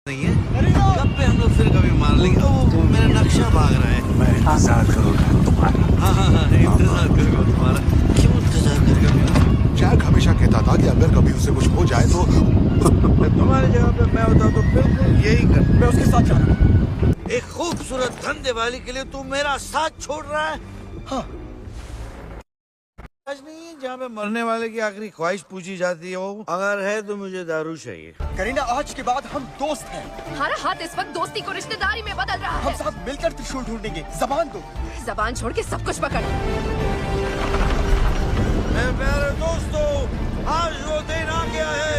नहीं है। कब पे हम लोग फिर कभी मार लेंगे। ओ मेरा नक्शा भाग रहा है। मैं इंतजार करूंगा तुम्हारा। हाँ, इंतजार करूंगा तुम्हारा। क्यों इंतजार करेगा मेरा? जैक हमेशा कहता था कि अगर कभी उसे कुछ हो जाए तो तुम्हारी जगह पे मैं होता तो बिल्कुल यही कर। मैं उसके साथ जा रहा हूँ। एक खूबसूरत धंधे वाली के लिए तू मेरा साथ छोड़ रहा है। हाँ। आज नहीं जहाँ पे मरने वाले की आखिरी ख्वाहिश पूछी जाती है वो अगर है तो मुझे दारू चाहिए। करीना, आज के बाद हम दोस्त हैं। हमारा हाथ इस वक्त दोस्ती को रिश्तेदारी में बदल रहा हम है। साथ मिलकर त्रिशूल ढूंढेंगे। जबान दो। जबान छोड़ के सब कुछ पकड़। मेरे प्यारे दोस्तों, आज वो दिन आ गया है।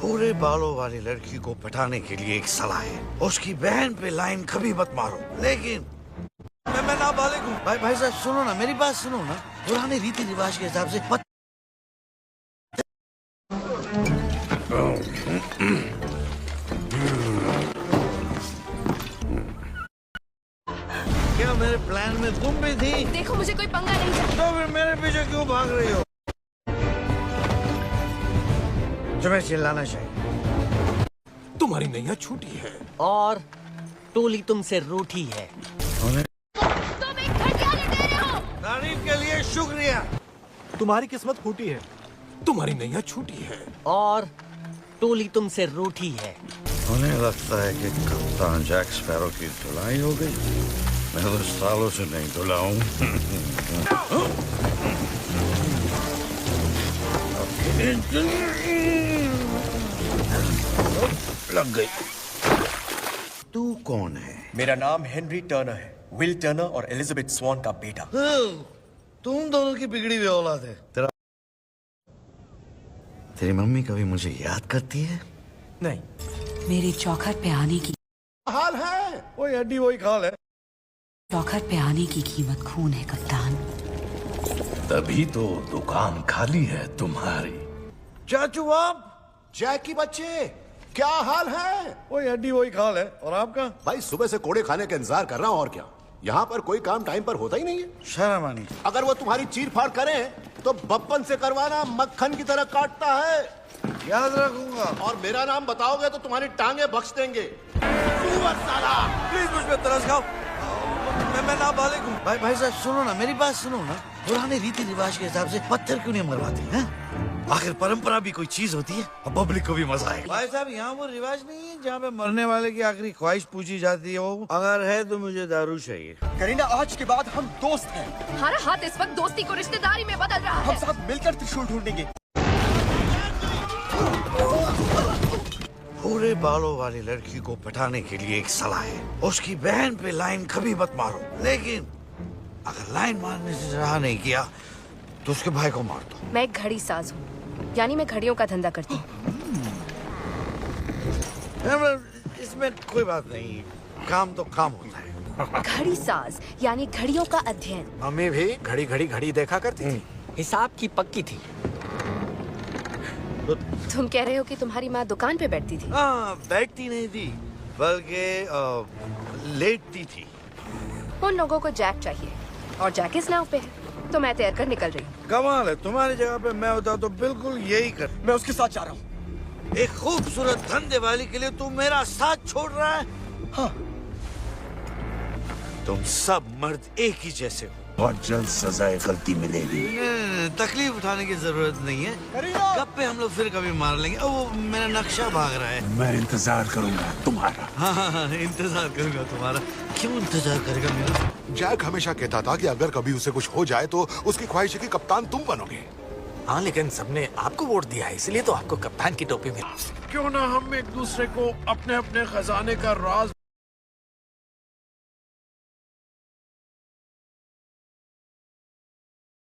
पूरे बालों वाली लड़की को पटाने के लिए एक सलाह है। उसकी बहन पे लाइन कभी मत मारो। लेकिन मैं नाबालिग हूँ। भाई साहब सुनो ना, मेरी बात सुनो ना। पुराने रीति रिवाज के हिसाब से क्या मेरे प्लान में तुम भी थी? देखो मुझे कोई पंगा नहीं है। तो फिर मेरे पीछे क्यों भाग रही हो? तुम्हें चिल्लाना चाहिए। तुम्हारी नैया छूटी है और टोली तुमसे रूठी है। तुम एक घटिया लुटेरे हो। तारीफ के लिए शुक्रिया। तुम्हारी किस्मत फूटी है। तुम्हारी नैया छूटी है और टोली तुमसे रूठी है। उन्हें लगता है कि कप्तान जैक स्पैरो की धुलाई हो गई। मैं तो सालों से नहीं धुला हूँ। लग गई। तू कौन है? मेरा नाम हेनरी टर्नर है, विल टर्नर और एलिजाबेथ स्वान का बेटा। तुम दोनों की बिगड़ी हुई औलाद है। तेरी मम्मी कभी मुझे याद करती है? नहीं। मेरे चौखट पे आने की हाल है वही हड्डी वही खाल है। चौखट पे आने की कीमत खून है कप्तान। तभी तो दुकान खाली है तुम्हारी। चाचू आप? जैक की बच्चे, क्या हाल है? वही हड्डी वही खाल है। और आपका? भाई सुबह से कोड़े खाने का इंतजार कर रहा हूँ और क्या। यहाँ पर कोई काम टाइम पर होता ही नहीं है। शर्म आनी। अगर वो तुम्हारी चीर फाड़ करें तो बप्पन से करवाना, मक्खन की तरह काटता है। याद रखूंगा। और मेरा नाम बताओगे तो तुम्हारी टांगे बख्श देंगे। सुअर साला। प्लीज मुझ पे तरस खाओ। मैं नाबालिग हूँ। भाई साहब सुनो ना, मेरी बात सुनो ना। पुराने रीति रिवाज के हिसाब से पत्थर क्यों नहीं मरवाते हैं? आखिर परंपरा भी कोई चीज होती है और पब्लिक को भी मजा आएगा। भाई साहब यहाँ वो रिवाज नहीं है जहाँ पे मरने वाले की आखिरी ख्वाहिश पूछी जाती है वो अगर है तो मुझे दारू चाहिए। करीना, आज के बाद हम दोस्त हैं। हमारा हाथ इस वक्त दोस्ती को रिश्तेदारी में बदल रहा हम है। साथ मिलकर त्रिशूल ढूंढेंगे। पूरे बालों वाली लड़की को पटाने के लिए एक सलाह है। उसकी बहन पे लाइन कभी मत मारो। लेकिन अगर लाइन मारने से रहा नहीं किया तो उसके भाई को मार दो। मैं एक घड़ी साज हूँ, यानी मैं घड़ियों का धंधा करती हूँ। इसमें कोई बात नहीं, काम तो काम होता है। घड़ी साज यानी घड़ियों का अध्ययन। मम्मी भी घड़ी घड़ी घड़ी देखा करती थी। हिसाब की पक्की थी। तुम कह रहे हो कि तुम्हारी माँ दुकान पे बैठती थी? हाँ, बैठती नहीं थी बल्कि लेटती थी। उन लोगों को जैक चाहिए और जैक इस नाव पे है, तो मैं तैर कर निकल रही हूँ। कमाल है, तुम्हारी जगह पे मैं होता तो बिल्कुल यही कर। मैं उसके साथ जा रहा हूँ। एक खूबसूरत धंधे वाली के लिए तू मेरा साथ छोड़ रहा है। हाँ। तुम सब मर्द एक ही जैसे हो। बहुत जल्द सजाए गलती मिलेगी। तकलीफ उठाने की जरूरत नहीं है। करीना! कब पे हम लोग फिर कभी मार लेंगे। ओ मेरा नक्शा भाग रहा है। मैं इंतजार करूंगा तुम्हारा। हाँ, इंतजार करूंगा तुम्हारा। क्यों इंतजार करेगा मेरा? जैक हमेशा कहता था कि अगर कभी उसे कुछ हो जाए तो उसकी ख्वाहिश है कि कप्तान तुम बनोगे। हाँ, लेकिन सबने आपको वोट दिया है, इसलिए तो आपको कप्तान की टोपी मिली। क्यों ना हम एक दूसरे को अपने अपने खजाने का राज